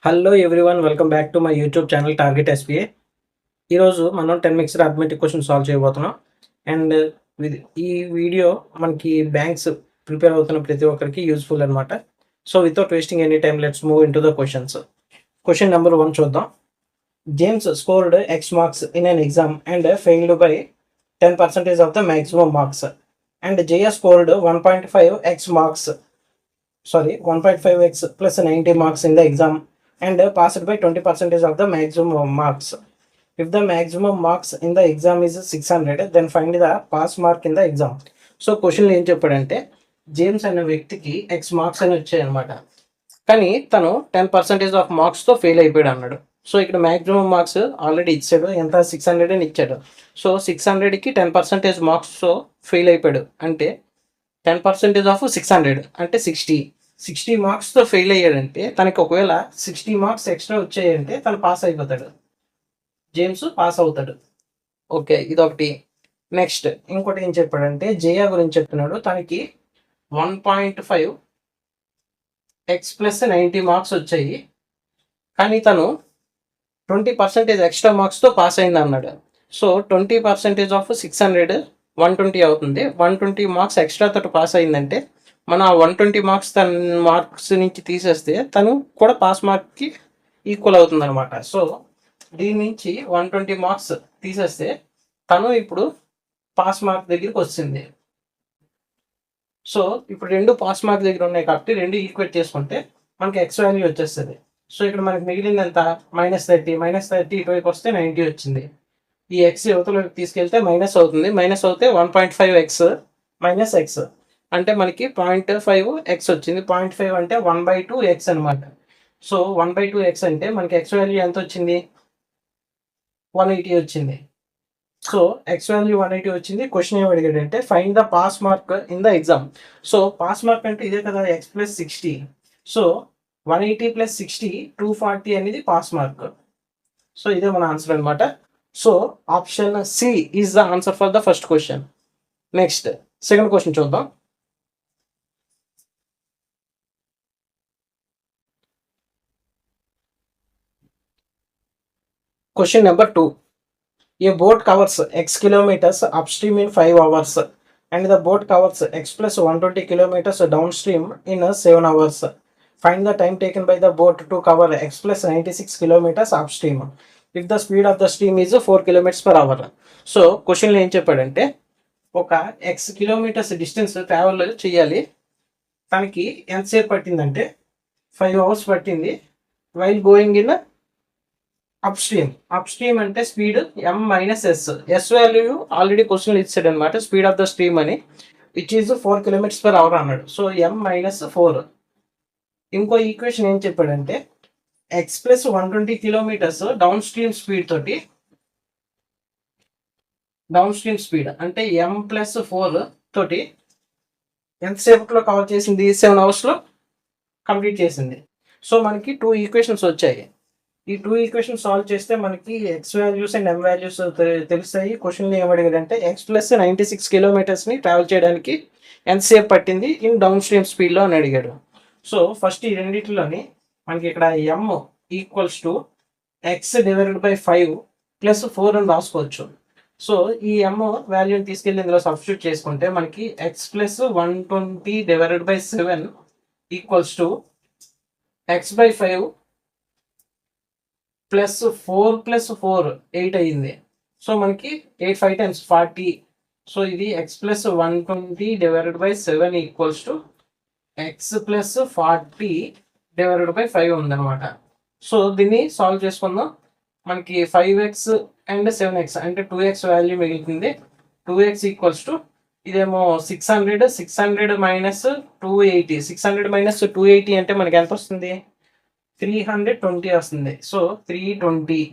Hello everyone, welcome back to my YouTube channel target SBI. ఈరోజు మనం 10 mixed arithmetic question solve చేయబోతున్నాం. And ఈ video మనకి banks prepare అవుతున్న ప్రతి ఒక్కరికి యూస్ఫుల్ అనమాట. So without wasting any time let's move in to the questions. Question number 1 చూద్దాం. James scored X marks in an exam and failed by 10% of the maximum marks. And Jaya scored 1.5x plus 90 marks in the exam and passed by 20% of the maximum marks. If the maximum marks in the exam is 600, then find the pass mark in the exam. So question ఏం చెప్పాడంటే, James అనే వ్యక్తికి X marks అని వచ్చాయి అనమాట. కానీ తను 10% of మార్క్స్తో fail అయిపోయాడు అన్నాడు. సో ఇక్కడ మ్యాక్సిమం మార్క్స్ ఆల్రెడీ ఇచ్చాడు, ఎంత 600 అని ఇచ్చాడు. సో 600కి 10% మార్క్స్తో ఫెయిల్ అయిపోయాడు అంటే 10% ఆఫ్ 600 అంటే 60 మార్క్స్తో ఫెయిల్ అయ్యాడంటే తనకి ఒకవేళ 60 మార్క్స్ ఎక్స్ట్రా వచ్చాయంటే తను పాస్ అయిపోతాడు, జేమ్స్ పాస్ అవుతాడు. ఓకే, ఇదొకటి. నెక్స్ట్ ఇంకోటి ఏం చెప్పాడంటే, జయ గురించి చెప్తున్నాడు. తనకి 1.5x plus 90 మార్క్స్ వచ్చాయి, కానీ తను 20% ఎక్స్ట్రా మార్క్స్తో పాస్ అయింది అన్నాడు. సో 20% ఆఫ్ 600 120 అవుతుంది. 120 మార్క్స్ ఎక్స్ట్రా తోటి పాస్ అయిందంటే మన 120 మార్క్స్ నుంచి తీసేస్తే తను కూడా పాస్ మార్క్కి ఈక్వల్ అవుతుంది అనమాట. సో దీని నుంచి 120 మార్క్స్ తీసేస్తే తను ఇప్పుడు పాస్ మార్క్ దగ్గరికి వచ్చింది. సో ఇప్పుడు రెండు పాస్ మార్క్ దగ్గర ఉన్నాయి కాబట్టి రెండు ఈక్వేట్ చేసుకుంటే మనకి ఎక్స్ వాల్యూ వచ్చేస్తుంది. సో ఇక్కడ మనకి మిగిలింది ఎంత, -30 ఇటువైపు వస్తే 90 వచ్చింది. ఈ ఎక్స్ యువతలోకి తీసుకెళ్తే మైనస్ అవుతుంది. మైనస్ అవుతే 1.5x మైనస్ ఎక్స్ అంటే మనకి 0.5x వచ్చింది. 0.5 అంటే 1/2x అనమాట. సో 1/2x అంటే మనకి ఎక్స్ వాల్యూ ఎంత వచ్చింది, 180 వచ్చింది. సో ఎక్స్ వాల్యూ 180 వచ్చింది. క్వశ్చన్ ఏం అడిగాడంటే, find the pass mark in the exam. So pass mark అంటే ఇదే కదా, x + 60. సో 180 + 60 240 అనేది పాస్ మార్క్. సో ఇదే మన ఆన్సర్ అనమాట. So option C is the answer for the first question. Next second question చూద్దాం. Question number 2. A boat covers x kilometers upstream in 5 hours and the boat covers x plus 120 kilometers downstream in 7 hours. Find the time taken by the boat to cover x plus 96 kilometers upstream if the speed of the stream is 4 kilometers per hour. So క్వశ్చన్లో ఏం చెప్పాడంటే, ఒక x kilometres distance travel చేయాలి, తనకి ఎంతసేపు పట్టిందంటే 5 hours పట్టింది. While going in upstream అంటే speed m-s. S value already question ఇచ్చాడు అనమాట, స్పీడ్ ఆఫ్ ద స్ట్రీమ్ అని, which is 4 kilometers per hour అన్నాడు. So m-4. ఇంకో ఈక్వేషన్ ఏం చెప్పాడంటే, x plus 120 kilometers down stream speed అంటే m+4 తోటి ఎంతసేపట్లో కవర్ చేసింది, 7 hours కంప్లీట్ చేసింది. సో మనకి 2 ఈక్వేషన్స్ వచ్చాయి. ఈ 2 ఈక్వేషన్ సాల్వ్ చేస్తే మనకి X values and M values తెలుస్తాయి. క్వశ్చన్లో ఏమడిగాడంటే, x plus 96 kilometersని ట్రావెల్ చేయడానికి ఎంతసేపు పట్టింది ఇన్ డౌన్ స్ట్రీమ్ స్పీడ్లో అని అడిగాడు. సో ఫస్ట్ ఈ రెండింటిలోని మనకి ఇక్కడ m = x / 5 + 4 అని రాసుకోవచ్చు. సో ఈ m వాల్యూని తీసుకెళ్ళి ఇందులో సబ్స్టిట్యూట్ చేసుకుంటే మనకి x plus 120 / 7 = x/5 +4 + 4 8 అయ్యింది. సో మనకి 8 5 times 40. సో ఇది x plus 120 / 7 = x plus 40 / 5 ఉందన్నమాట. సో దీన్ని సాల్వ్ చేసుకుందాం. మనకి 5x అండ్ 7x అంటే 2x వాల్యూ మిగులుతుంది. 2x = ఇదేమో 600 - 280. 600 - 280 అంటే మనకి ఎంత వస్తుంది, 320 వస్తుంది. సో 320.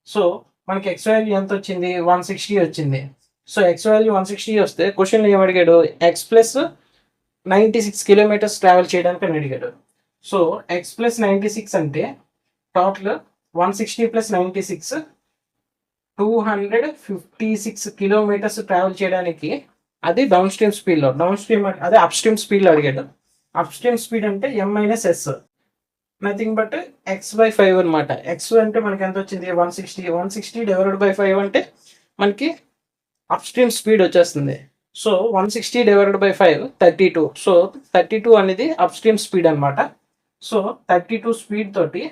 సో మనకి ఎక్స్ వాల్యూ ఎంత వచ్చింది, 160 వచ్చింది. సో ఎక్స్ వాల్యూ 160 వస్తే క్వశ్చన్లో ఏమడిగాడు, x plus 96 kilometers ట్రావెల్ చేయడానికి అని అడిగాడు. సో x plus 96 అంటే టోటల్ 160 + 96 256 kilometers ట్రావెల్ చేయడానికి, అది డౌన్ స్ట్రీమ్ స్పీడ్లో. అదే అప్ స్ట్రీమ్ స్పీడ్లో అడిగాడు. అప్ స్ట్రీమ్ స్పీడ్ అంటే m - s. Nothing but x/5 అనమాట. x అంటే మనకి ఎంత వచ్చింది 160 డివైడెడ్ బై 5 అంటే మనకి అప్ స్ట్రీమ్ స్పీడ్ వచ్చేస్తుంది. So 160 divided by 5 32. సో 32 అనేది అప్ స్ట్రీమ్ స్పీడ్ అనమాట. సో 32 స్పీడ్ తోటి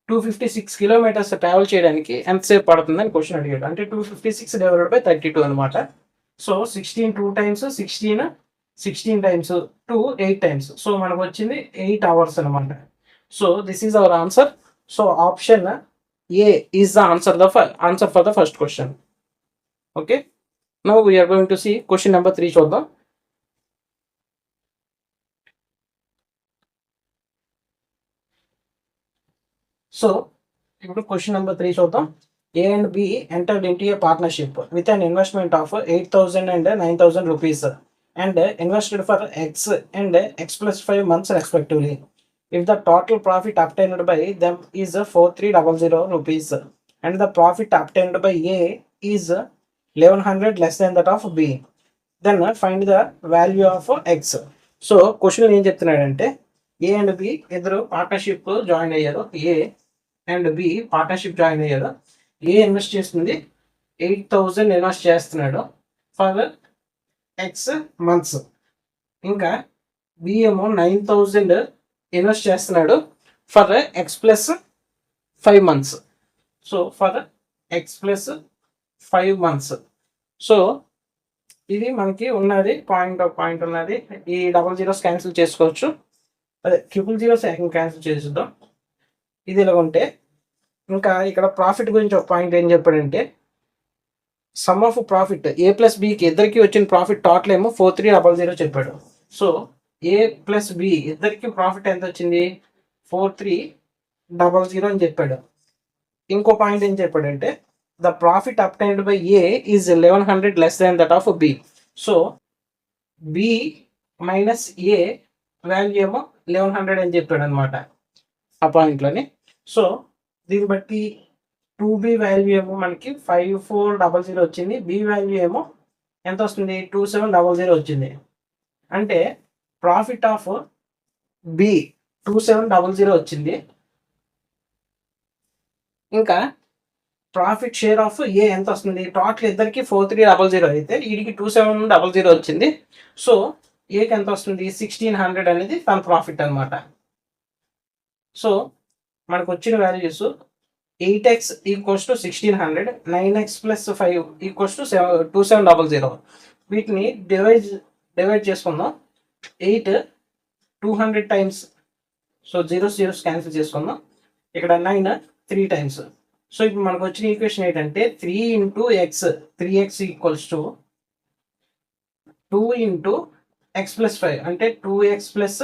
256 కిలోమీటర్స్ ట్రావెల్ చేయడానికి ఎంతసేపు పడుతుంది అని క్వశ్చన్ అడిగాడు. అంటే 256 డివైడెడ్ బై 32 అనమాట. So 16 2 times 16 times 2 8 times. So మనకు వచ్చింది 8 అవర్స్ అనమాట. So this is our answer. So option A is the answer for the first question. Okay, now we're going to see question number 3 చూద్దాం. So ఇప్పుడు question number 3 చూద్దాం. A and B entered into a partnership with an investment of 8,000 and 9,000 rupees and invested for X and X plus 5 months respectively. If the total profit obtained by them is 4,300 rupees and the profit obtained by A is 1,100 less than that of B, then find the value of X. So question ఏం చెప్తున్నాడంటే A and B ఇద్దరు partnership join అయ్యారు. A and B partnership join అయ్యారు. A invest చేస్తుంది 8,000 invest చేస్తున్నాడు for X months. ఇంకా B ఏమో 9,000 invest చేస్తున్నాడు for X plus 5 months. So for X plus 5 months. So ఇది మనకి ఉన్నది పాయింట్ ఉన్నది. ఈ 00s క్యాన్సిల్ చేసుకోవచ్చు. అదే 000 క్యాన్సిల్ చేద్దాం. ఇది ఇలా ఉంటే ఇంకా ఇక్కడ ప్రాఫిట్ గురించి ఒక పాయింట్ ఏం చెప్పాడంటే sum of profit A plus బికి ఇద్దరికి వచ్చిన ప్రాఫిట్ టోటల్ ఏమో 4,300 చెప్పాడు. సో ఏ ప్లస్ బి ఇద్దరికి ప్రాఫిట్ ఎంత వచ్చింది 4,300 అని చెప్పాడు. ఇంకో పాయింట్ ఏం చెప్పాడంటే the profit obtained by A is 1,100 less than that of B. So B minus A value ఏమో 1,100 అని చెప్పాడు అనమాట ఆ పాయింట్లోని. సో దీన్ని బట్టి 2B వాల్యూ ఏమో మనకి 5,400 వచ్చింది. బి వాల్యూ ఏమో ఎంత వస్తుంది 2,700 వచ్చింది. అంటే ప్రాఫిట్ ఆఫ్ బి 2,700 వచ్చింది. ఇంకా ప్రాఫిట్ షేర్ ఆఫ్ ఏ ఎంత వస్తుంది టోటల్ ఇద్దరికి 4,300 అయితే వీడికి 2,700 వచ్చింది. సో ఏకి ఎంత వస్తుంది 1,600 అనేది తన ప్రాఫిట్ అనమాట. సో మనకు వచ్చిన values 8x equals to 1,600, 9x plus 5 equals to 2,700. వీటిని డివైడ్ చేసుకుందాం. 8 200 టైమ్స్. సో 0 క్యాన్సిల్ చేసుకుందాం. ఇక్కడ 9 3 టైమ్స్. సో ఇప్పుడు మనకు వచ్చిన ఈక్వేషన్ ఏంటంటే 3 into X 3x equals to 2 into X plus 5 అంటే 2x ప్లస్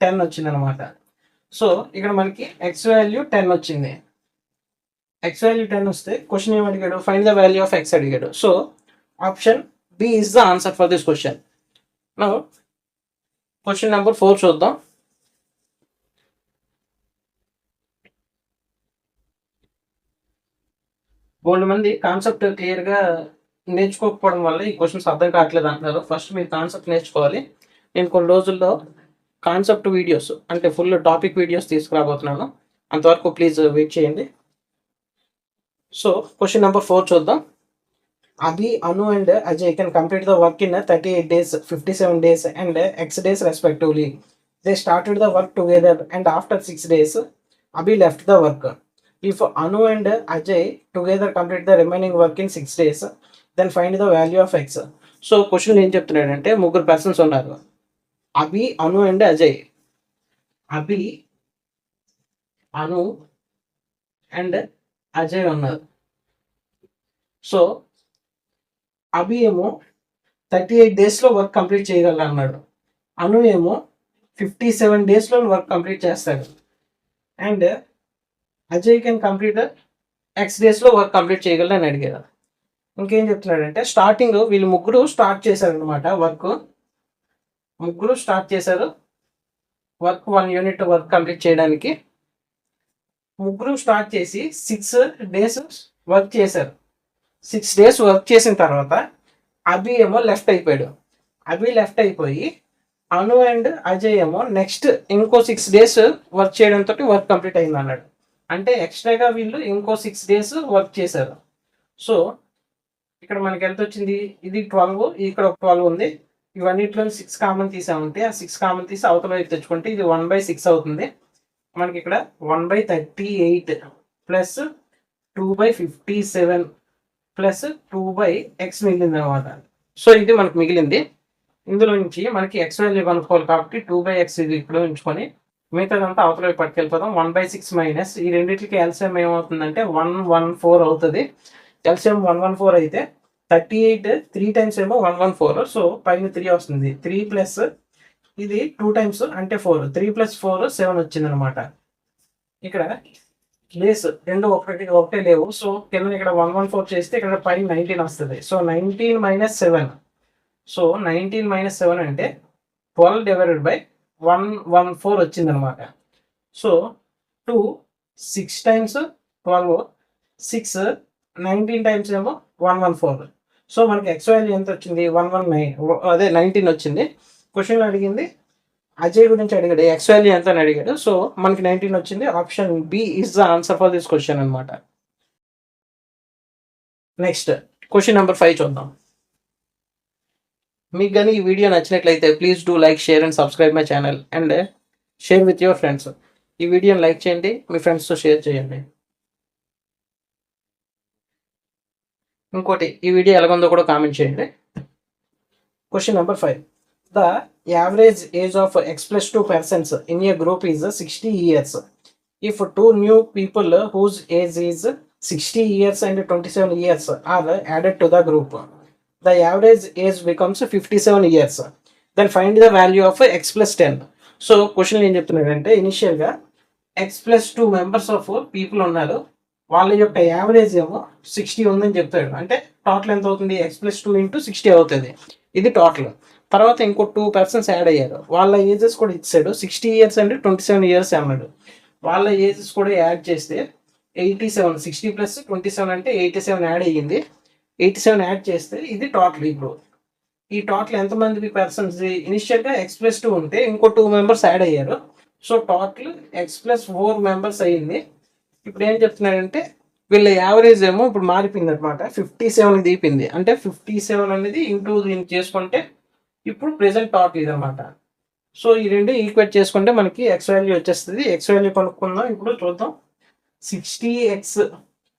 10 వచ్చింది అనమాట. సో ఇక్కడ మనకి ఎక్స్ వాల్యూ 10 వచ్చింది. ఎక్స్ వాల్యూ 10 వస్తే క్వశ్చన్ ఏం అడిగాడు find the value of X అడిగాడు. So option B is the answer for this question. Now question number 4 చూద్దాం. బోల్డ్ మంది కాన్సెప్ట్ క్లియర్గా నేర్చుకోకపోవడం వల్ల ఈ క్వశ్చన్స్ అర్థం కావట్లేదు అంటున్నారు. ఫస్ట్ మీరు కాన్సెప్ట్ నేర్చుకోవాలి. నేను కొన్ని రోజుల్లో కాన్సెప్ట్ వీడియోస్ అంటే ఫుల్ టాపిక్ వీడియోస్ తీసుకురాబోతున్నాను. అంతవరకు ప్లీజ్ వెయిట్ చేయండి. సో క్వశ్చన్ నెంబర్ 4 చూద్దాం. Abhi, Anu and Ajay can complete the work in 38 days, 57 days and X days respectively. They started the work together and after 6 days, Abhi left the work. If Anu and Ajay together complete the remaining work in 6 days, then find the value of X. So question ఏం చెప్తున్నాడంటే ముగ్గురు persons ఉన్నారు. Abhi, Anu and Ajay. Abhi, Anu and Ajay ఉన్నారు. So అభి ఏమో 38 డేస్లో work complete చేయగలరు అన్నాడు. అను ఏమో 57 డేస్లో వర్క్ కంప్లీట్ చేస్తాడు. And Ajay can complete X డేస్లో వర్క్ కంప్లీట్ చేయగలరు అని అడిగారు. ఇంకేం చెప్తున్నాడంటే స్టార్టింగ్ వీళ్ళు ముగ్గురు స్టార్ట్ చేశారు అనమాట. ముగ్గురు స్టార్ట్ చేశారు వర్క్ 1 యూనిట్ వర్క్ కంప్లీట్ చేయడానికి. ముగ్గురు స్టార్ట్ చేసి 6 days వర్క్ చేశారు. 6 days వర్క్ చేసిన తర్వాత అభి ఏమో లెఫ్ట్ అయిపోయాడు. అభి లెఫ్ట్ అయిపోయి అను అండ్ అజయ్ ఏమో నెక్స్ట్ ఇంకో 6 days వర్క్ చేయడంతో వర్క్ కంప్లీట్ అయింది అన్నాడు. అంటే ఎక్స్ట్రాగా వీళ్ళు ఇంకో 6 days వర్క్ చేశారు. సో ఇక్కడ మనకి ఎంత వచ్చింది, ఇది 12, ఇక్కడ ఒక 12 ఉంది. ఇవన్నిట్లో 6 కామన్ తీసామంటే ఆ 6 కామన్ తీసి అవతల వైపు తెచ్చుకుంటే ఇది 1/6 అవుతుంది. మనకి ఇక్కడ 1/38 ప్లస్ 2/57 ప్లస్ 2/x మిగిలింది అనమాట. సో ఇది మనకు మిగిలింది. ఇందులో నుంచి మనకి ఎక్స్ వాల్యూ కనుక్కోవాలి కాబట్టి 2/x ఇది ఇక్కడ ఉంచుకొని మిగతాదంతా అవతల వైపు పట్టుకెళ్ళిపోదాం. 1/6 మైనస్ ఈ రెండింటికి ఎల్సిఎం ఏమవుతుందంటే 114 అవుతుంది. ఎల్సిఎం 114 అయితే 38 3 టైమ్స్ ఏమో 114. సో పైన 3 వస్తుంది. 3 ప్లస్ ఇది 2 టైమ్స్ అంటే 4. 3 + 4 7 వచ్చింది అనమాట. ఇక్కడ ప్లేస్ రెండు ఒకటే లేవు. సో కింద ఇక్కడ 114 చేస్తే ఇక్కడ పైన 19 వస్తుంది. సో 19 - 7. సో 19 - 7 అంటే 12 డివైడెడ్ బై 114 వచ్చింది అనమాట. సో 2 6 టైమ్స్ 12 6 19 టైమ్స్ ఏమో 114. సో మనకి ఎక్స్ వాల్యూ ఎంత వచ్చింది, 119 అదే 19 వచ్చింది. క్వశ్చన్ అడిగింది అజయ్ గురించి అడిగాడు, ఎక్స్ వాల్యూ ఎంత అని అడిగాడు. సో మనకి 19 వచ్చింది. Option B is the answer for this question అనమాట. నెక్స్ట్ క్వశ్చన్ నెంబర్ 5 చూద్దాం. మీకు కానీ ఈ వీడియో నచ్చినట్లయితే please do like, share and subscribe my channel and share with your friends. ఈ వీడియోని లైక్ చేయండి, మీ ఫ్రెండ్స్తో షేర్ చేయండి. ఇంకోటి ఈ వీడియో ఎలాగుందో కూడా కామెంట్ చేయండి. Question number 5. The average age of x + 2 persons in a group is 60 years. If 2 new people whose age is 60 years and 27 years are added to the group, the average age becomes 57 years. Then find the value of x + 10. So question ఏం చెప్తున్నాడంటే ఇనిషియల్గా x + 2 members of people ఉన్నారు, వాళ్ళ యొక్క average ఏమో 60 ఉందని చెప్తాడు. అంటే టోటల్ ఎంత అవుతుంది, x + 2 × 60 అవుతుంది. ఇది టోటల్. తర్వాత ఇంకో 2 persons యాడ్ అయ్యారు, వాళ్ళ ఏజెస్ కూడా ఇచ్చాడు. 60 years అండ్ 27 years అన్నాడు. వాళ్ళ ఏజెస్ కూడా యాడ్ చేస్తే 87, 60 + 27 అంటే 87 యాడ్ అయ్యింది. 87 యాడ్ చేస్తే ఇది టోటల్. ఇప్పుడు ఈ టోటల్ ఎంతమంది పర్సన్స్, ఇనిషియల్గా x + 2 ఉంటే ఇంకో 2 members యాడ్ అయ్యారు. సో టోటల్ x + 4 members అయ్యింది. ఇప్పుడు ఏం చెప్తున్నాడంటే వీళ్ళ యావరేజ్ ఏమో ఇప్పుడు మారిపోయింది అనమాట, 57 దీపింది. అంటే 57 అనేది ఇంటూ దీన్ని చేసుకుంటే ఇప్పుడు ప్రెసెంట్ టోటల్ ఇది అనమాట. సో ఈ రెండు ఈక్వేట్ చేసుకుంటే మనకి ఎక్స్ వాల్యూ వచ్చేస్తుంది. ఎక్స్ వాల్యూ కనుక్కుందాం. ఇప్పుడు చూద్దాం. 60x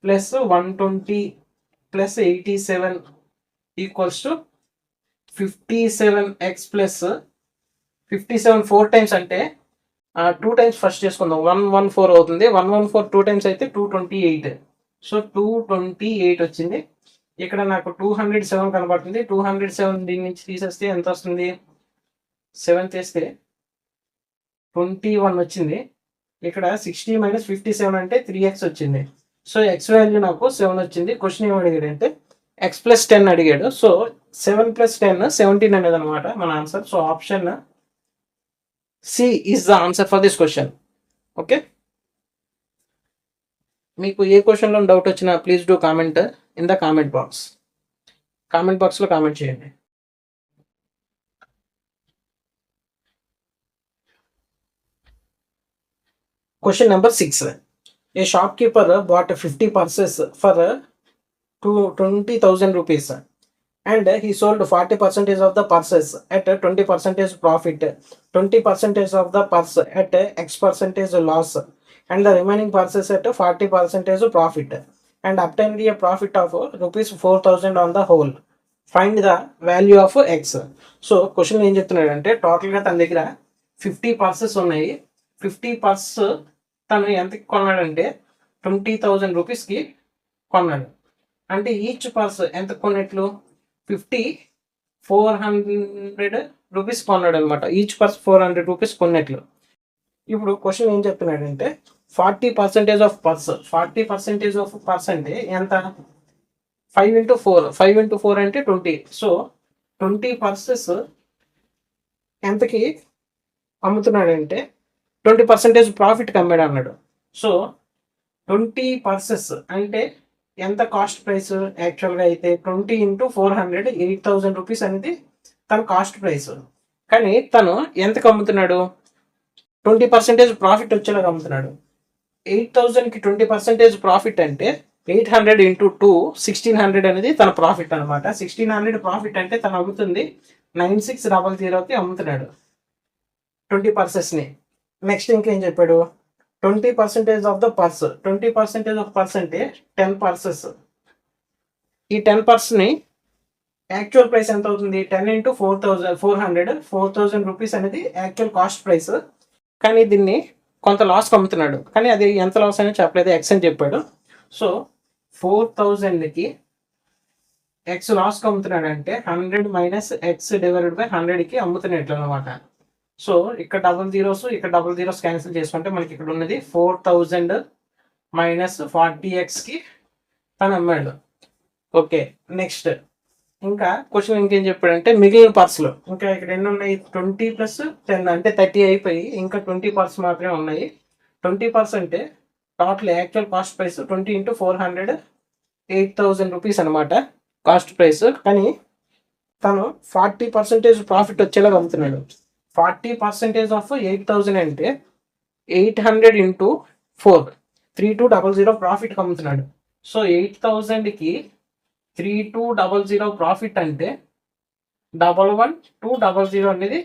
+ 120 + 87 = 57x + 57 4 టైమ్స్ అంటే 2 టైమ్స్ ఫస్ట్ చేసుకుందాం. 114 అవుతుంది. 114 2 టైమ్స్ అయితే 228. సో 228 వచ్చింది. ఇక్కడ నాకు 207 కనబడుతుంది. 207 దీని నుంచి తీసేస్తే ఎంత వస్తుంది, 7 తీస్తే 21 వచ్చింది. ఇక్కడ 60 - 57 అంటే 3x వచ్చింది. సో ఎక్స్ వాల్యూ నాకు 7 వచ్చింది. క్వశ్చన్ ఏం అడిగాడు అంటే x + 10 అడిగాడు. సో 7 + 10 17 అనేది అనమాట మన answer. So option C is the answer for this question. Okay, మీకు ఏ క్వశ్చన్లో డౌట్ వచ్చినా please do comment in the comment box. Comment బాక్స్లో కామెంట్ చేయండి. Question number 6. A shopkeeper bought 50 purses for 20,000 rupees and he sold 40% of the purses at 20% profit, 20% of the purse at x% loss, and the remaining purses at 40% profit, and obtained a profit of rupees 4,000 on the whole. Find the value of x. So question ఏం చెప్తున్నాడంటే టోటల్గా తన దగ్గర 50 purses ఉన్నాయి. 50 purses తను ఎంతకి కొన్నాడంటే 20,000 రూపీస్కి కొన్నాడు. అంటే ఈచ్ పర్స్ ఎంత కొన్నట్లు, 400 రూపీస్ కొన్నాడు అనమాట. ఈచ్ పర్స్ 400 రూపీస్ కొన్నట్లు. ఇప్పుడు క్వశ్చన్ ఏం చెప్తున్నాడంటే 40% ఆఫ్ పర్స్, 40% ఆఫ్ పర్స్ అంటే ఎంత, 5 × 4, 5 × 4 అంటే 20. సో 20 purses ఎంతకి అమ్ముతున్నాడంటే 20% ప్రాఫిట్కి అమ్మాడు అన్నాడు. సో 20 purses అంటే ఎంత కాస్ట్ ప్రైస్, యాక్చువల్గా అయితే 20 × 400 8,000 రూపీస్ అనేది తన కాస్ట్ ప్రైస్. కానీ తను ఎంతకు అమ్ముతున్నాడు, 20% ప్రాఫిట్ వచ్చేలాగా అమ్ముతున్నాడు. 8,000కి 20% ప్రాఫిట్ అంటే 800 ఇంటూ 2 1600 అనేది తన ప్రాఫిట్ అనమాట. 1600 ప్రాఫిట్ అంటే తను అమ్ముతుంది 9600కి అమ్ముతున్నాడు 20 పర్సెస్ని. నెక్స్ట్ ఇంకేం చెప్పాడు, 20% of the purse, 20% of purse అంటే 10 పర్సెస్. ఈ 10 పర్స్ని యాక్చువల్ ప్రైస్ ఎంత అవుతుంది, 10 ఇంటూ 4,400 రూపీస్ అనేది యాక్చువల్ కాస్ట్ ప్రైస్. కానీ దీన్ని కొంత లాస్కి అమ్ముతున్నాడు, కానీ అది ఎంత లాస్ అనేది చెప్పలేదు, ఎక్స్ అని చెప్పాడు. సో 4,000కి ఎక్స్ లాస్కి అమ్ముతున్నాడు అంటే 100 మైనస్ ఎక్స్ డివైడెడ్ బై 100కి అమ్ముతున్నట్లు అనమాట. సో ఇక్కడ డబుల్ జీరోస్ ఇక్కడ డబుల్ జీరోస్ క్యాన్సిల్ చేసుకుంటే మనకి ఇక్కడ ఉన్నది 4,000 మైనస్ 40xకి తను అమ్మాడు. ఓకే, నెక్స్ట్ ఇంకా క్వశ్చన్ ఇంకేం చెప్పాడంటే మిగిలిన పర్సులు ఇంకా ఇక్కడ ఎన్ని ఉన్నాయి, 20 ప్లస్ 10 అంటే 30 అయిపోయి ఇంకా 20 పర్స్ మాత్రమే ఉన్నాయి. 20 పర్స్ అంటే total actual cost price 20 into 400 8,000 rupees అనమాట కాస్ట్ ప్రైస్. కానీ తను 40% ప్రాఫిట్ వచ్చేలాగా అమ్ముతున్నాడు. 40% ఆఫ్ 8,000 అంటే 800 ఇంటూ 4 3200 ప్రాఫిట్ అమ్ముతున్నాడు. సో 8,000కి 3200 ప్రాఫిట్ అంటే 11200 అనేది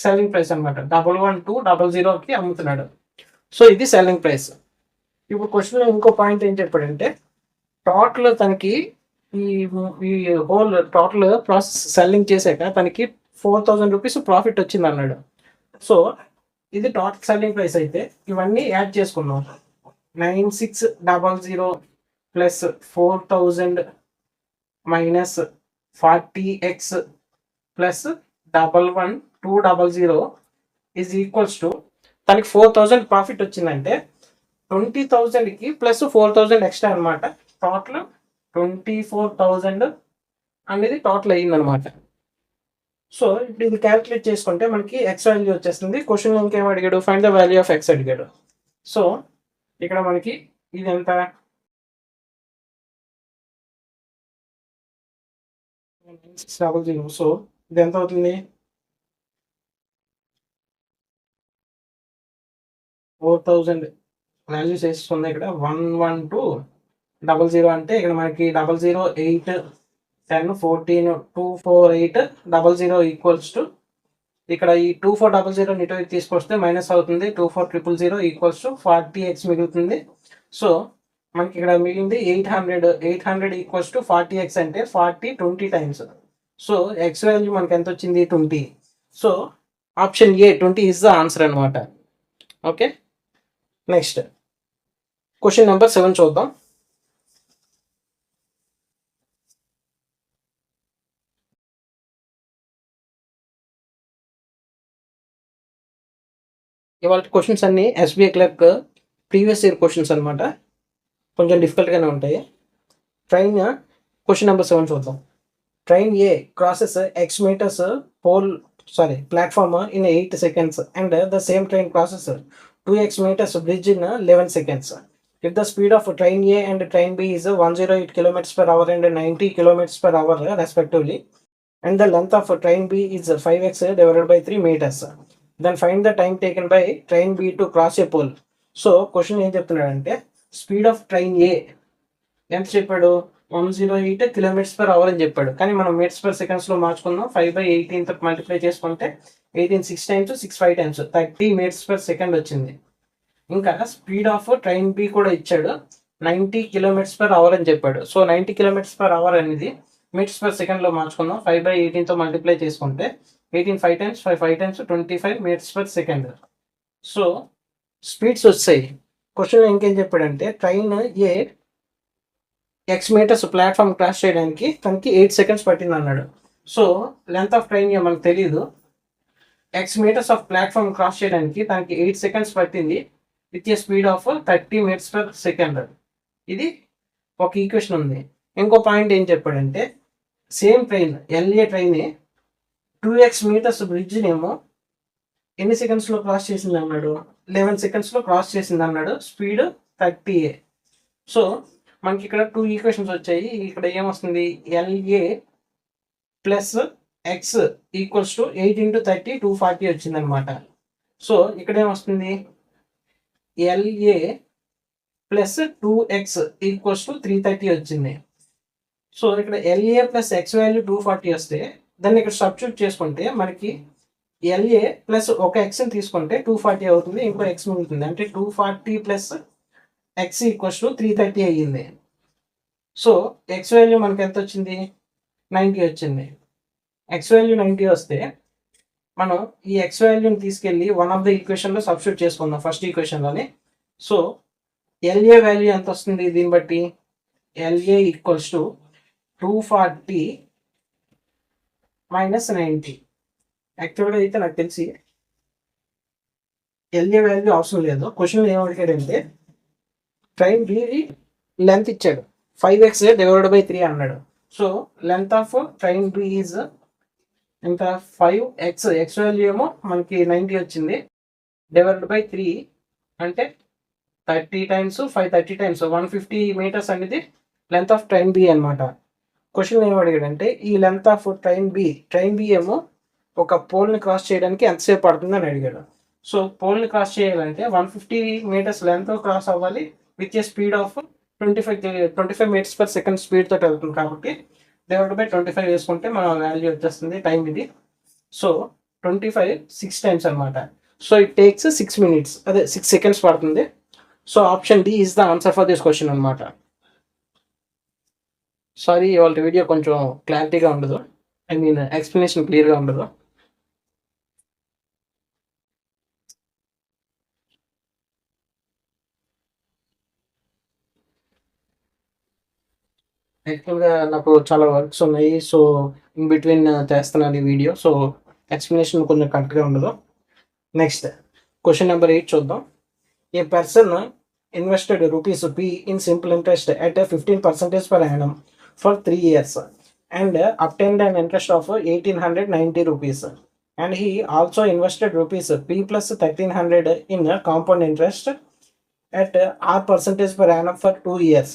సెల్లింగ్ ప్రైస్ అనమాట. 11200కి అమ్ముతున్నాడు. సో ఇది సెల్లింగ్ ప్రైస్. ఇప్పుడు క్వశ్చన్లో ఇంకో పాయింట్ ఏం చెప్పాడంటే టోటల్ తనకి ఈ హోల్ టోటల్ ప్రాసెస్ సెల్లింగ్ చేశాక తనకి 4,000 రూపీస్ ప్రాఫిట్ వచ్చింది అన్నాడు. సో ఇది టోటల్ సెల్లింగ్ ప్రైస్ అయితే ఇవన్నీ యాడ్ చేసుకున్నాం. 9600 plus 4,000 minus 40x plus 11200 is equals to తనకి 4,000 ప్రాఫిట్ వచ్చిందంటే 20,000కి ప్లస్ 4,000 ఎక్స్ట్రా అనమాట. టోటల్ 24,000 అనేది టోటల్ అయ్యిందనమాట. సో ఇప్పుడు ఇది క్యాలిక్యులేట్ చేసుకుంటే మనకి ఎక్స్ వాల్యూ వచ్చేస్తుంది. క్వశ్చన్ ఇంకేం అడిగాడు, find the value of X అడిగాడు. సో ఇక్కడ మనకి ఇది ఎంత, సో ఇది ఎంత అవుతుంది, 4,000 వాల్యూస్ వేస్తుంది ఇక్కడ 11200 అంటే ఇక్కడ మనకి 008 10 14 248 00 ఈక్వల్స్ టు ఇక్కడ ఈ 2400 ఇటు తీసుకొస్తే మైనస్ అవుతుంది. 24000 ఈక్వల్స్ టు 40x మిగులుతుంది. సో మనకి ఇక్కడ మిగిలింది 800 ఈక్వల్స్ టు 40x అంటే 40 20 టైమ్స్. సో ఎక్స్ వాల్యూ మనకి ఎంత వచ్చింది, 20. So option A 20 is the answer అనమాట. ఓకే, నెక్స్ట్ క్వశ్చన్ నెంబర్ 7 చూద్దాం. ఇవాళ క్వశ్చన్స్ అన్ని SBI clerk previous year questions అనమాట, కొంచెం డిఫికల్ట్గానే ఉంటాయి. ట్రైన్ క్వశ్చన్ నెంబర్ 7 చూద్దాం. Train A crosses X meters platform in 8 seconds and the same train crosses 2x meters bridge in 11 seconds. If the speed of train A and train B is 108 km/h and 90 km/h respectively, and the length of train B is 5x divided by 3 meters, then find the time taken by train B to cross a pole. So question ఏం చెప్తున్నాడంటే speed of train ఏ ఎంత చెప్పాడు, 108 km/h అని చెప్పాడు. కానీ మనం మీటర్స్/సెకండ్స్లో మార్చుకుందాం. 5/18తో multiply చేసుకుంటే 18 6 times 6 5 times 30 meters/second వచ్చింది. ఇంకా స్పీడ్ ఆఫ్ ట్రైన్ బి కూడా ఇచ్చాడు, 90 km/h అని చెప్పాడు. సో 90 km/h అనేది మీటర్స్/సెకండ్లో మార్చుకుందాం. 5/18తో మల్టిప్లై చేసుకుంటే 18 5 times 5 5 times 25 meters/second. So speeds వచ్చాయి. క్వశ్చన్లో ఇంకేం చెప్పాడంటే ట్రైన్ ఏ ఎక్స్ మీటర్స్ ప్లాట్ఫామ్ క్రాస్ చేయడానికి తనకి 8 seconds పట్టింది అన్నాడు. సో లెంత్ ఆఫ్ ట్రైన్ మనకు తెలియదు, X meters of platform cross చేయడానికి తనకి 8 seconds పట్టింది with a speed of 30 meters/second. ఇది ఒక ఈక్వేషన్ ఉంది. ఇంకో పాయింట్ ఏం చెప్పాడంటే same train L A train 2x meters బ్రిడ్జ్నేమో ఎన్ని సెకండ్స్లో క్రాస్ చేసింది అన్నాడు, 11 secondsలో క్రాస్ చేసింది అన్నాడు, స్పీడ్ 30. సో మనకి ఇక్కడ 2 ఈక్వేషన్స్ వచ్చాయి. ఇక్కడ ఏమొస్తుంది, L A plus X equals to 8 into 30 240 వచ్చిందనమాట. సో ఇక్కడ ఏమొస్తుంది, L A plus 2x equals to 330 వచ్చింది. సో ఇక్కడ ఎల్ఏ ప్లస్ ఎక్స్ వాల్యూ 240 వస్తే దాన్ని ఇక్కడ సబ్స్టిట్యూట్ చేసుకుంటే మనకి ఎల్ఏ ప్లస్ ఒక ఎక్స్ని తీసుకుంటే 240 అవుతుంది, ఇంకో ఎక్స్ మిగులుతుంది. అంటే 240 ప్లస్ ఎక్స్ ఈక్వల్స్ టు 330 అయ్యింది. సో ఎక్స్ వాల్యూ మనకి ఎంత వచ్చింది, 90 వచ్చింది. ఎక్స్ వాల్యూ 90 వస్తే మనం ఈ ఎక్స్ వాల్యూని తీసుకెళ్ళి వన్ ఆఫ్ ద ఈక్వేషన్లో సబ్స్టిట్యూట్ చేసుకుందాం, ఫస్ట్ ఈక్వేషన్లోని. సో ఎల్ఏ వాల్యూ ఎంత వస్తుంది, దీన్ని బట్టి ఎల్ఏ ఈక్వల్స్ టు 240 మైనస్ 90. యాక్చువల్గా అయితే నాకు తెలిసి ఎల్ఏ వాల్యూ అవసరం లేదు. క్వశ్చన్ ఏమడిగాడంటే ట్రైన్ బి లెంత్ ఇచ్చాడు 5x డివైడెడ్ బై 3 అన్నాడు. So length of train B is ఎంత, 5x, ఎక్స్ వాల్యూ ఏమో మనకి 90 వచ్చింది, డివైడెడ్ బై 3 అంటే 30 టైమ్స్ 5, 30 టైమ్స్ 150 మీటర్స్ అనేది లెంత్ ఆఫ్ ట్రైన్ బి అనమాట. క్వశ్చన్ ఏం అడిగాడంటే ఈ లెంత్ ఆఫ్ ట్రైన్ బి ఏమో ఒక పోల్ని క్రాస్ చేయడానికి ఎంతసేపు పడుతుంది అని అడిగాడు. సో పోల్ని క్రాస్ చేయాలంటే 150 మీటర్స్ లెంత్ క్రాస్ అవ్వాలి with a speed of 25 meters per second speed తోటి వెళ్తుంది. కాబట్టి డివైడ్ బై 25 వేసుకుంటే మన వాల్యూ వచ్చేస్తుంది టైం ఇది. సో 25 6 టైమ్స్ అనమాట. సో ఇట్ టేక్స్ 6 minutes, అదే 6 seconds పడుతుంది. So option D is the answer for this question అనమాట. సారీ, వాళ్ళ వీడియో కొంచెం క్లారిటీగా ఉండదు, ఐ మీన్ ఎక్స్ప్లెనేషన్ క్లియర్గా ఉండదు. యాక్చువల్గా నాకు చాలా వర్క్స్ ఉన్నాయి, సో ఇన్ బిట్వీన్ చేస్తున్నాను ఈ వీడియో. సో ఎక్స్ప్లెనేషన్ కొంచెం కరెక్ట్గా ఉండదు. నెక్స్ట్ క్వశ్చన్ నెంబర్ 8 చూద్దాం. A person invested rupees P in simple interest at 15% per annum for 3 years and obtained an interest of 1890 rupees. And he also invested rupees P plus 1300 in compound interest at R% per annum for 2 years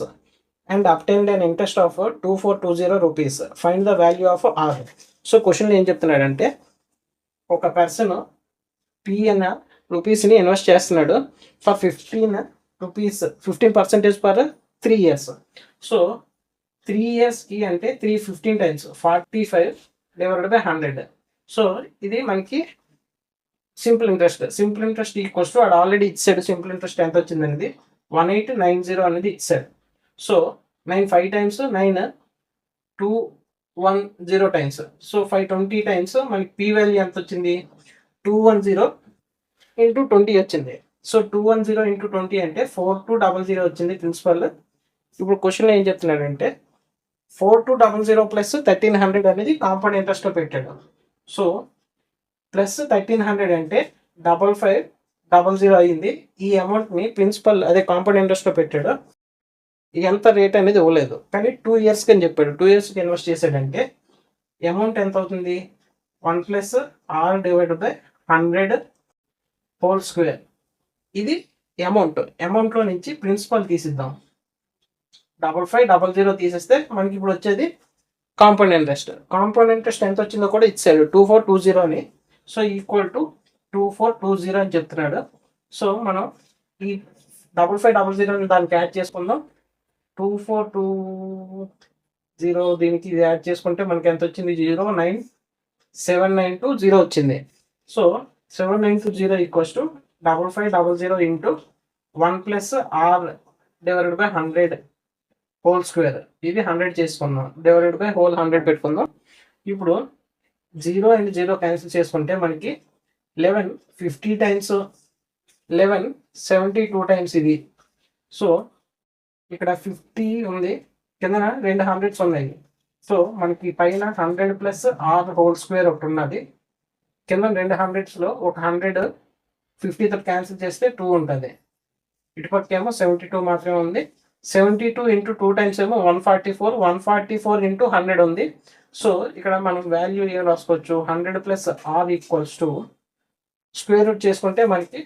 and obtained an interest of 2420 rupees. Find the value of R. So క్వశ్చన్లో ఏం చెప్తున్నాడంటే ఒక person P రూపీస్ని invest చేస్తున్నాడు for 15% per 3 years. So 3 yearsకి అంటే 315 times 45 divided by 100. So ఇది మనకి simple interest equals to వాడు already ఇచ్చాడు. సింపుల్ ఇంట్రెస్ట్ ఎంత వచ్చింది అనేది 1890 అనేది ఇచ్చాడు. So 9 5 times 9 210 times. So 520 times మనకి P వాల్యూ ఎంత వచ్చింది, 210 ఇంటూ 20 వచ్చింది. సో 210 ఇంటూ 20 అంటే 4200 వచ్చింది ప్రిన్సిపల్. ఇప్పుడు క్వశ్చన్లో ఏం చెప్తున్నాడంటే 4200 ప్లస్ 1300 అనేది కాంపౌండ్ ఇంట్రెస్ట్లో పెట్టాడు. సో ప్లస్ 1300 అంటే 5500 అయ్యింది. ఈ అమౌంట్ని ప్రిన్సిపల్ అదే కాంపౌండ్ ఇంట్రెస్ట్లో పెట్టాడు. ఎంత రేట్ అనేది ఇవ్వలేదు, కానీ 2 yearsకి అని చెప్పాడు. 2 yearsకి ఇన్వెస్ట్ చేశాడంటే అమౌంట్ ఎంత అవుతుంది, 1 plus R divided by 100 whole square. ఇది అమౌంట్లో నుంచి ప్రిన్సిపల్ తీసిద్దాం. 5500 తీసేస్తే మనకి ఇప్పుడు వచ్చేది కాంపౌండ్ ఇంట్రెస్ట్ ఎంత వచ్చిందో కూడా ఇచ్చాడు 2420 అని. సో ఈక్వల్ టు 2420 అని చెప్తున్నాడు. సో మనం ఈ 5500 దానికి యాడ్ చేసుకుందాం. 2420 దీనికి యాడ్ చేసుకుంటే మనకి ఎంత వచ్చింది, 09792 వచ్చింది. So 7920 equals to 5500 into 1 plus R divided by 100 whole square. ఇది 100 చేసుకుందాం, డివైడెడ్ బై హోల్ 100 పెట్టుకుందాం. ఇప్పుడు 0 అండ్ 0 క్యాన్సిల్ చేసుకుంటే మనకి 11 50 టైమ్స్ 11 72 టైమ్స్ ఇది. సో ఇక్కడ 50 ఉంది, కింద 2 hundreds ఉన్నాయి. సో మనకి పైన 100 ప్లస్ R హోల్ స్క్వేర్ ఒకటి ఉన్నది, కింద 2 hundredsలో ఒక 100 50తో క్యాన్సిల్ చేస్తే 2 ఉంటుంది. ఇటుపక్కేమో 72 మాత్రమే ఉంది. 72 ఇంటూ 2 టైమ్స్ ఏమో 144 ఇంటూ 100 ఉంది. సో ఇక్కడ మనం వాల్యూ ఏం రాసుకోవచ్చు, 100 plus R equals to square root చేసుకుంటే మనకి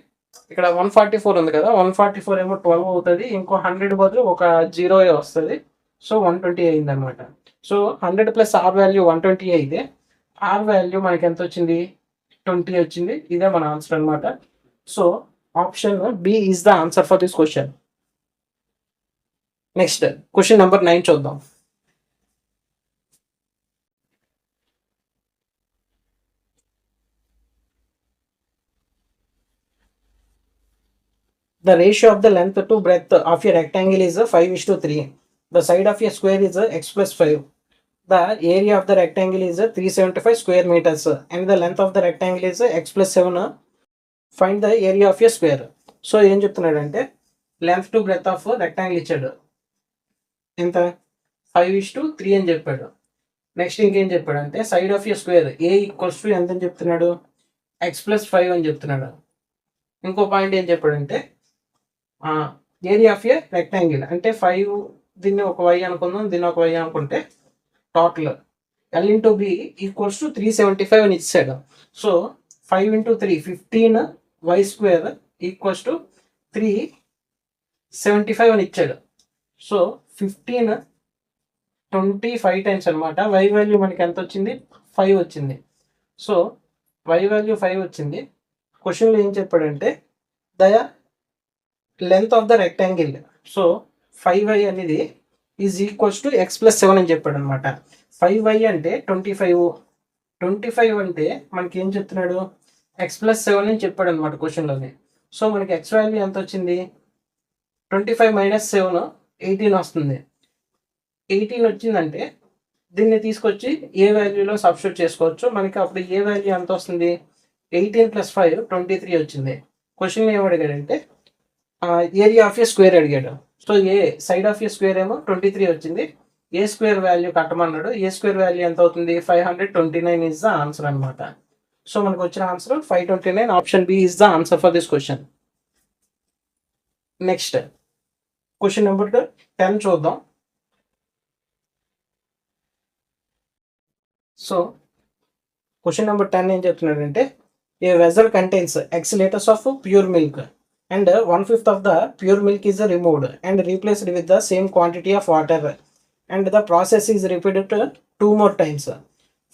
ఇక్కడ 144 ఉంది కదా, 144 ఏమో 12 అవుతుంది, ఇంకో 100 బదులు ఒక 0 వస్తుంది. సో 120 అయింది అనమాట. సో 100 ప్లస్ R వాల్యూ 120 అయితే ఆర్ వాల్యూ మనకి ఎంత వచ్చింది, 20 వచ్చింది. ఇదే మన ఆన్సర్ అనమాట. So option B is the answer for this question. Next question number 9 చూద్దాం. The ratio of the length to breadth of a rectangle is 5:3. The side of a square is x plus 5. The area of the rectangle is 375 square meters and the length of the rectangle is x plus 7. Find the area of a square. So ఏం చెప్తున్నాడంటే length to breadth of rectangle ఇచ్చాడు. ఎంత 5:3 అని చెప్పాడు. నెక్స్ట్ ఇంకేం చెప్పాడంటే side of a square A equals to ఎంత అని చెప్తున్నాడు, ఎక్స్ ప్లస్ 5 అని చెప్తున్నాడు. ఇంకో పాయింట్ ఏం చెప్పాడంటే ఏరియా ఆఫ్ ఏ రెక్టాంగిల్ అంటే 5, దీన్ని ఒక వై అనుకుందాం, దీన్ని ఒక వై అనుకుంటే total L into B equals to 375 అని ఇచ్చాడు. So 5 × 3 15 Y square equals to 375 అని ఇచ్చాడు. సో 15 25 టైమ్స్ అనమాట. వై వాల్యూ మనకి ఎంత వచ్చింది, 5 వచ్చింది. సో వై వాల్యూ 5 వచ్చింది. క్వశ్చన్లో ఏం చెప్పాడంటే the length of the rectangle, so 5y అనేది is equals to X plus 7 అని చెప్పాడు అనమాట. 5y అంటే 25 అంటే మనకి ఏం చెప్తున్నాడు, ఎక్స్ ప్లస్ 7 అని చెప్పాడు అనమాట క్వశ్చన్లోని. సో మనకి ఎక్స్ వాల్యూ ఎంత వచ్చింది, 25 - 7 18 వస్తుంది. 18 వచ్చిందంటే దీన్ని తీసుకొచ్చి ఏ వాల్యూలో సబ్స్టిట్యూట్ చేసుకోవచ్చు. మనకి అప్పుడు ఏ వాల్యూ ఎంత వస్తుంది, 18 + 5 23 వచ్చింది. క్వశ్చన్లో ఏం అడిగాడంటే ఏరియా ఆఫ్ ఏ స్క్వేర్ అడిగాడు. So a side of a square ఏమో 23 వచ్చింది. ఏ స్క్వేర్ వాల్యూ కట్టమన్నాడు. ఏ స్క్వేర్ వాల్యూ ఎంత అవుతుంది, 529 ఈజ్ ద ఆన్సర్ అనమాట. సో మనకు వచ్చిన answer 529. Option B is the answer for this question. Next question number 10 చూద్దాం. సో క్వశ్చన్ నెంబర్ 10 ఏం చెప్తున్నాడంటే a vessel contains x liters of pure milk and 1/5 of the pure milk is removed and replaced with the same quantity of water and the process is repeated 2 more times.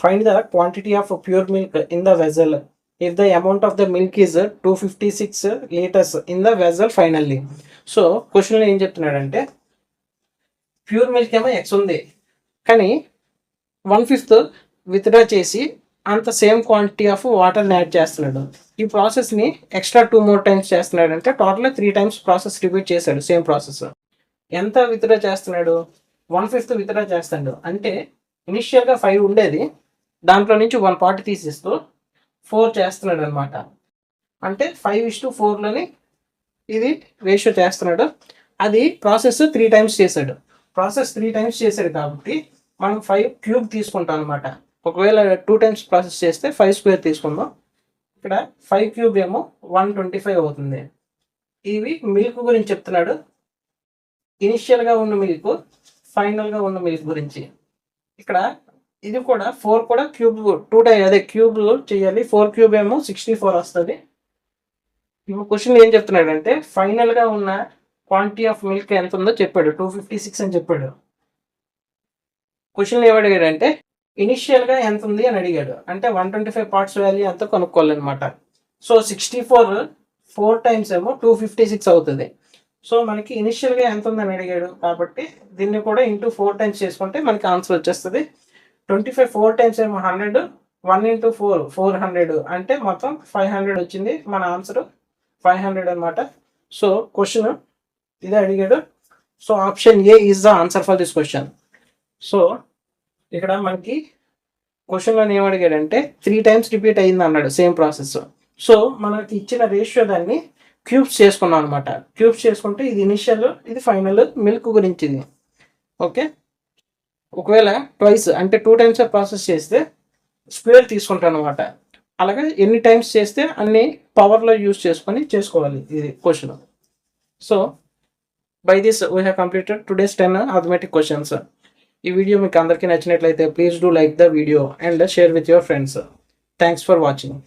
Find the quantity of pure milk in the vessel if the amount of the milk is 256 liters in the vessel finally. So క్వశ్చన్లో ఏం చెప్తున్నాడంటే pure milk ఏమో x ఉంది, కానీ 1/5 withdraw చేసి అంత same quantity of వాటర్ని add చేస్తున్నాడు. ఈ ప్రాసెస్ని ఎక్స్ట్రా 2 more times చేస్తున్నాడు. అంటే టోటల్గా 3 times ప్రాసెస్ రిపీట్ చేశాడు. Same process. ఎంత విత్డ్రా చేస్తున్నాడు, 1/5 విత్డ్రా చేస్తాడు. అంటే ఇనిషియల్గా 5 ఉండేది, దాంట్లో నుంచి 1 part తీసిస్తూ 4 చేస్తున్నాడు అనమాట. అంటే 5:4లోని ఇది రేషియో చేస్తున్నాడు. అది ప్రాసెస్ 3 times చేశాడు. ప్రాసెస్ 3 times చేశాడు కాబట్టి మనం 5 cube తీసుకుంటాం అనమాట. ఒకవేళ 2 times ప్రాసెస్ చేస్తే 5 square తీసుకుందాం. ఇక్కడ 5 cube ఏమో 125 అవుతుంది. ఇవి మిల్క్ గురించి చెప్తున్నాడు. ఇనిషియల్గా ఉన్న మిల్క్, ఫైనల్గా ఉన్న మిల్క్ గురించి. ఇక్కడ ఇది కూడా 4 కూడా క్యూబ్ 2 times అదే క్యూబ్ చేయాలి. 4 cube ఏమో 64 వస్తుంది. ఇప్పుడు క్వశ్చన్ ఏం చెప్తున్నాడు అంటే ఫైనల్గా ఉన్న క్వాంటిటీ ఆఫ్ మిల్క్ ఎంత ఉందో చెప్పాడు, 256 అని చెప్పాడు. క్వశ్చన్ ఏమడిగాడంటే ఇనిషియల్గా ఎంత ఉంది అని అడిగాడు. అంటే 125 parts వాల్యూ ఎంత కనుక్కోవాలన్నమాట. సో 64 4 times ఏమో 256 అవుతుంది. సో మనకి ఇనిషియల్గా ఎంత ఉందని అడిగాడు కాబట్టి దీన్ని కూడా ఇంటూ 4 times చేసుకుంటే మనకి ఆన్సర్ వచ్చేస్తుంది. 25 4 times ఏమో 100, 1 × 4 400 అంటే మొత్తం 500 వచ్చింది. మన ఆన్సర్ 500 అనమాట. సో క్వశ్చన్ ఇదే అడిగాడు. So option A is the answer for this question. So ఇక్కడ మనకి క్వశ్చన్లో ఏమడిగాడంటే 3 times రిపీట్ అయింది అన్నాడు సేమ్ ప్రాసెస్. సో మనకి ఇచ్చిన రేషియో దాన్ని క్యూబ్స్ చేసుకున్నాం అనమాట. క్యూబ్స్ చేసుకుంటే ఇది ఇనిషియల్, ఇది ఫైనల్ మిల్క్ గురించి ఇది. ఓకే, ఒకవేళ ట్వైస్ అంటే 2 times ప్రాసెస్ చేస్తే స్క్వేర్ తీసుకుంటాను అనమాట. అలాగే ఎన్ని టైమ్స్ చేస్తే అన్ని పవర్లో యూజ్ చేసుకొని చేసుకోవాలి ఇది question. So by this we have completed today's 10 arithmetic questions. ఈ వీడియో మీకు అందరికీ నచ్చినట్లయితే please do like the video and share with your friends. Thanks for watching.